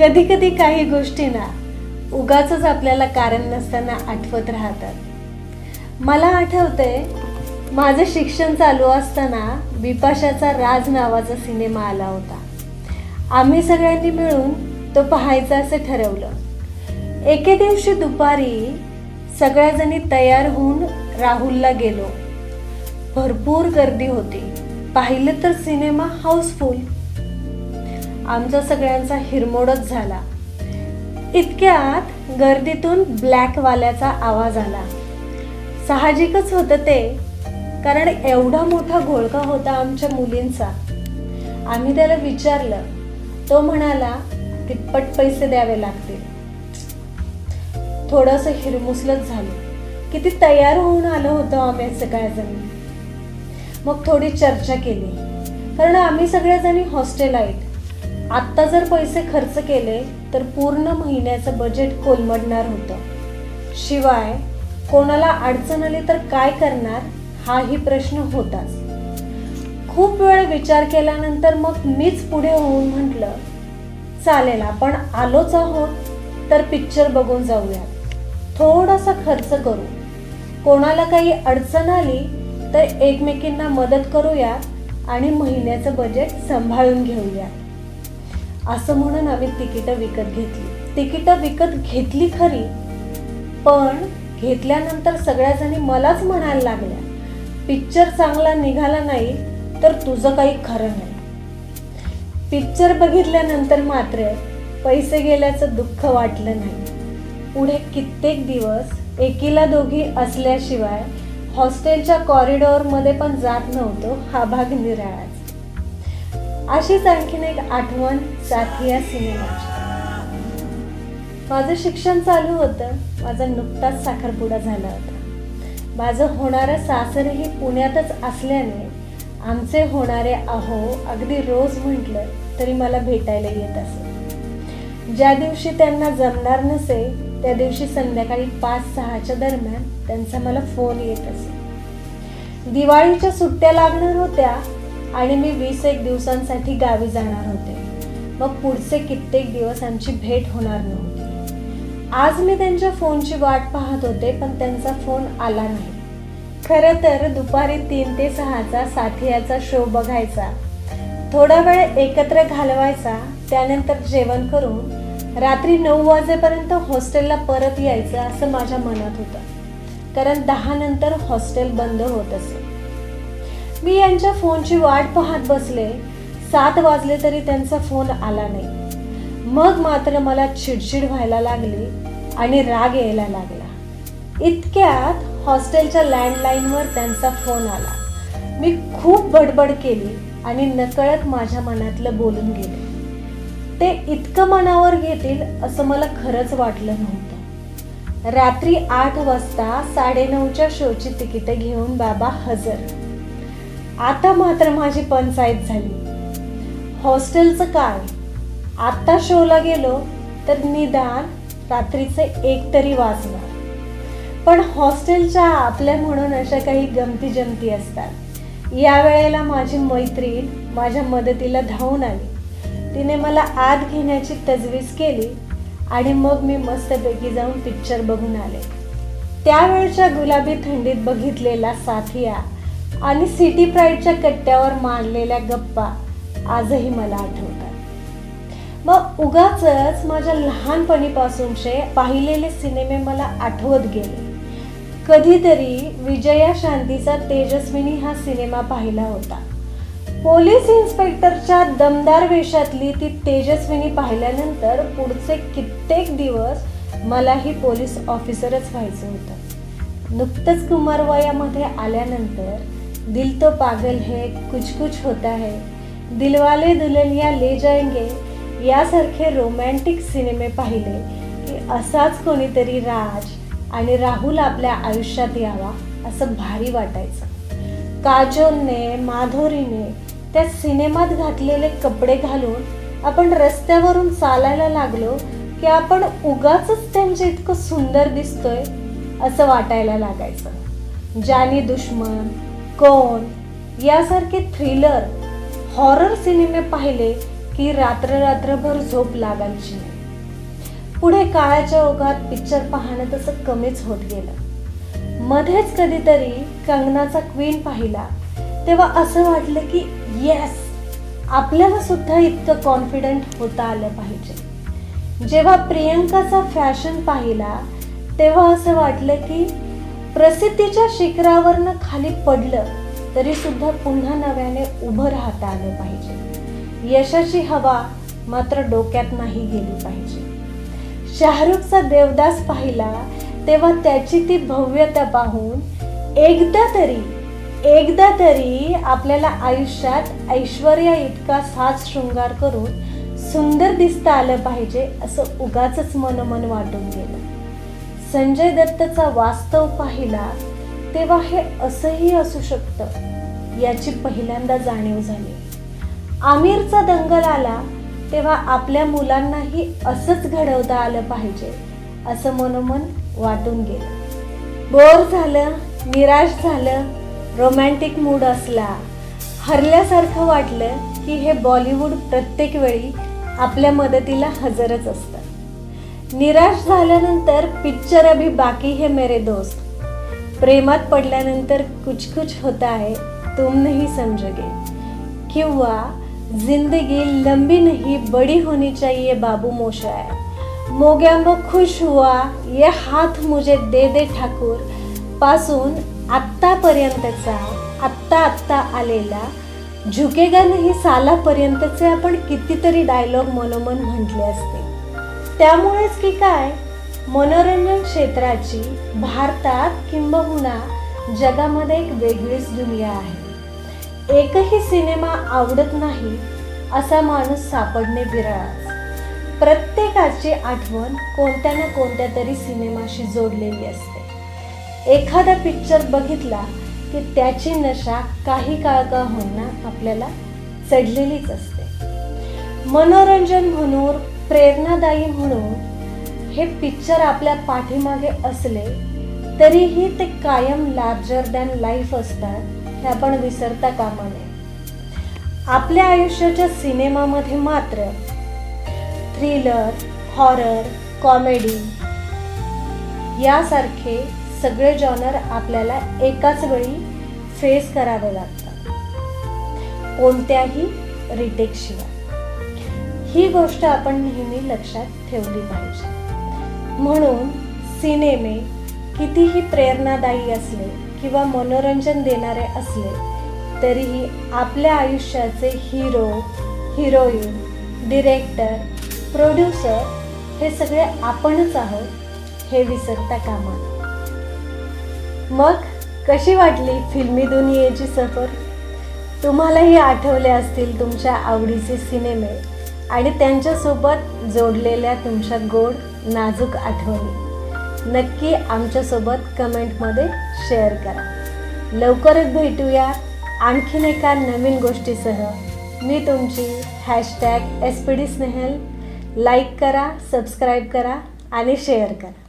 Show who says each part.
Speaker 1: कधी कधी काही गोष्टी ना उगाचच आपल्याला कारण नसताना आठवत राहतात. मला आठवतंय, माझं शिक्षण चालू असताना बिपाशाचा राज नावाचा सिनेमा आला होता. आम्ही सगळ्यांनी मिळून तो पाहायचा असं ठरवलं. एके दिवशी दुपारी सगळ्याजणी तयार होऊन राहुलला गेलो. भरपूर गर्दी होती. पाहिलं तर सिनेमा हाऊसफुल. आमचा सगळ्यांचा हिरमोडच झाला. इतक्यात गर्दीतून ब्लॅकवाल्याचा आवाज आला. साहजिकच होतं ते, कारण एवढा मोठा घोळका होता आमच्या मुलींचा. आम्ही त्याला विचारलं. तो म्हणाला तिप्पट पैसे द्यावे लागतील. थोडंसं हिरमुसलत झालं. किती तयार होऊन आलो होतो आम्ही सगळ्याजणी. मग थोडी चर्चा केली, कारण आम्ही सगळ्याजणी हॉस्टेलाईट. आत्ता जर पैसे खर्च केले तर पूर्ण महिन्याचं बजेट कोलमडणार होतं. शिवाय कोणाला अडचण आली तर काय करणार हाही प्रश्न होताच. खूप वेळ विचार केल्यानंतर मग मीच पुढे होऊन म्हटलं, चालेल, आपण आलोच आहोत तर पिक्चर बघून जाऊया. थोडासा खर्च करू. कोणाला काही अडचण आली तर एकमेकींना मदत करूया आणि महिन्याचं बजेट सांभाळून घेऊया. असं म्हणून आम्ही तिकीटं विकत घेतली खरी, पण घेतल्यानंतर सगळ्याजणी मलाच म्हणायला लागल्या, पिक्चर चांगला निघाला नाही तर तुझं काही खरं नाही. पिक्चर बघितल्यानंतर मात्र पैसे गेल्याचं दुःख वाटलं नाही. पुढे कित्येक दिवस एकीला दोघी असल्याशिवाय हॉस्टेलच्या कॉरिडॉरमध्ये पण जात नव्हतो. हा भाग निराळाच. अशीच आणखीन एक आठवण साथिया सिनेमाची. माझं शिक्षण चालू होतं. माझा नुकताच साखरपुडा झाला होता. माझं होणारं सासरही पुण्यातच असल्याने आमचे होणारे अहो अगदी रोज म्हटलं तरी मला भेटायला येत असत. ज्या दिवशी त्यांना जमणार नसे त्या दिवशी संध्याकाळी 5-6च्या दरम्यान त्यांचा मला फोन येत असे. दिवाळीच्या सुट्ट्या लागणार होत्या आणि मी 20-1 दिवसांसाठी गावी जाणार होते. मग पुढचे कित्येक दिवस आमची भेट होणार नव्हती. आज मी त्यांच्या फोनची वाट पाहत होते, पण त्यांचा फोन आला नाही. खरं तर दुपारी 3 ते 6चा साथियाचा शो बघायचा, थोडा वेळ एकत्र घालवायचा, त्यानंतर जेवण करून रात्री 9 वाजेपर्यंत हॉस्टेलला परत यायचं असं माझ्या मनात होतं, कारण 10 नंतर हॉस्टेल बंद होत असे. मी यांच्या फोनची वाट पाहत बसले. 7 वाजले तरी त्यांचा फोन आला नाही. मग मात्र मला चिडचिड व्हायला लागली आणि राग यायला लागला. इतक्यात हॉस्टेलच्या लँडलाईनवर त्यांचा फोन आला. मी खूप बडबड केली आणि नकळत माझ्या मनातलं बोलून गेले. ते इतकं मनावर घेतील असं मला खरंच वाटलं नव्हतं. रात्री 8 वाजता 9:30च्या शोची तिकीटं घेऊन बाबा हजर. आता मात्र माझी पंचायत झाली. हॉस्टेलचं काय, आत्ता शोला गेलो तर निदान रात्रीचे 1 तरी वाजणार. पण हॉस्टेलच्या आपल्या म्हणून अशा काही गमती जमती असतात. या वेळेला माझी मैत्रीण माझ्या मदतीला धावून आली. तिने मला आत घेण्याची तजवीज केली आणि मग मी मस्तपैकी जाऊन पिक्चर बघून आले. त्यावेळच्या गुलाबी थंडीत बघितलेला साथिया आणि सिटी प्राईडच्या कट्ट्यावर मांडलेल्या गप्पा आजही मला आठवतात. मग उगाचच माझ्या लहानपणीपासूनचे पाहिलेले सिनेमे मला आठवत गेले. कधीतरी विजया शांतीचा तेजस्विनी हा सिनेमा पाहिला होता. पोलीस इन्स्पेक्टरच्या दमदार वेशातली ती तेजस्विनी पाहिल्यानंतर पुढचे कित्येक दिवस मलाही पोलीस ऑफिसरच व्हायचं होतं. नुकतंच कुमारवयामध्ये आल्यानंतर दिल तो पागल है, कुछ कुछ होता है, दिलवाले दुल्हनिया ले जाएंगे यासारखे रोमॅन्टिक सिनेमे पाहिले की असाच कोणीतरी राज आणि राहुल आपल्या आयुष्यात यावा असं भारी वाटायचं. काजोलने, माधुरीने त्या सिनेमात घातलेले कपडे घालून आपण रस्त्यावरून चालायला लागलो की आपण उगाचच त्यांचे इतकं सुंदर दिसतोय असं वाटायला लागायचं. जानी दुश्मन, कौन यासारखे थ्रिलर, हॉरर सिनेमे पाहिले की रात्रभर झोप लागायची नाही. पुढे काळाच्या ओघात पिक्चर पाहणं तसं कमीच होत गेलं. मध्येच कधीतरी कंगनाचा क्वीन पाहिला तेव्हा असं वाटलं की येस, आपल्याला सुद्धा इतकं कॉन्फिडंट होता आलं पाहिजे. जेव्हा प्रियंकाचा फॅशन पाहिला तेव्हा असं वाटलं की प्रसिद्धीच्या शिखरावरनं खाली पडलं तरी सुद्धा पुन्हा नव्याने उभं राहता आलं पाहिजे. यशाची हवा मात्र डोक्यात नाही गेली पाहिजे. शाहरुखचा देवदास पाहिला तेव्हा त्याची ती भव्यता पाहून एकदा तरी आपल्याला आयुष्यात ऐश्वर्या इतका साज शृंगार करून सुंदर दिसता आलं पाहिजे असं उगाचच मनोमन वाटून गेलं. संजय दत्तचा वास्तव पाहिला तेव्हा हे असंही असू शकतं याची पहिल्यांदा जाणीव झाली. आमिरचा दंगल आला तेव्हा आपल्या मुलांनाही असंच घडवता आलं पाहिजे असं मनोमन वाटून गेलं. बोर झालं, निराश झालं, रोमॅन्टिक मूड असला, हरल्यासारखं वाटलं की हे बॉलिवूड प्रत्येक वेळी आपल्या मदतीला हजरच असतं. निराश झाल्यानंतर पिक्चर अभी बाकी है मेरे दोस्त, प्रेमात पडल्यानंतर कुछ कुछ होता है तुम नहीं समझोगे, किंवा जिंदगी लंबी नहीं बड़ी होनी चाहिए बाबू मोशाय, मोग्यांबो खुश हुआ ये हात मुझे दे दे ठाकूर पासून आत्तापर्यंतचा आत्ता आलेला झुकेगा नाही सालापर्यंतचे आपण कितीतरी डायलॉग मनोमन म्हटले असते. त्यामुळेच की काय, मनोरंजन क्षेत्राची भारतात किंबहुना जगामध्ये एक वेगळीच दुनिया आहे. एकही सिनेमा आवडत नाही असा माणूस सापडणे विरळच. प्रत्येकाची आठवण कोणत्या ना कोणत्या तरी सिनेमाशी जोडलेली असते. एखादा पिक्चर बघितला की त्याची नशा काही काळ का होईना आपल्याला चढलेलीच असते. मनोरंजन म्हणून, प्रेरणादायी म्हणून हे पिक्चर आपल्या पाठीमागे असले तरीही ते कायम लार्जर दॅन लाईफ असतात हे आपण विसरता कामा नये. आपल्या आयुष्याच्या सिनेमामध्ये मात्र थ्रिलर, हॉरर, कॉमेडी यासारखे सगळे जॉनर आपल्याला एकाच वेळी फेस करावे लागतात, कोणत्याही रिटेकशिवाय. ही गोष्ट आपण नेहमी लक्षात ठेवली पाहिजे. म्हणून सिनेमे कितीही प्रेरणादायी असले किंवा मनोरंजन देणारे असले तरीही आपल्या आयुष्याचे हिरो, हिरोईन, डिरेक्टर, प्रोड्युसर हे सगळे आपणच आहोत हे विसरता कामा नये. मग कशी वाटली फिल्मी दुनियेची सफर? तुम्हालाही आठवले असतील तुमच्या आवडीचे सिनेमे आणि त्यांच्यासोबत जोडलेल्या तुमच्या गोड नाजूक आठवणी. नक्की आमच्यासोबत कमेंटमध्ये शेअर करा. लवकरच भेटूया आणखीन एका नवीन गोष्टीसह. मी तुमची #SPD स्नेहल. लाईक करा, सबस्क्राईब करा आणि शेअर करा.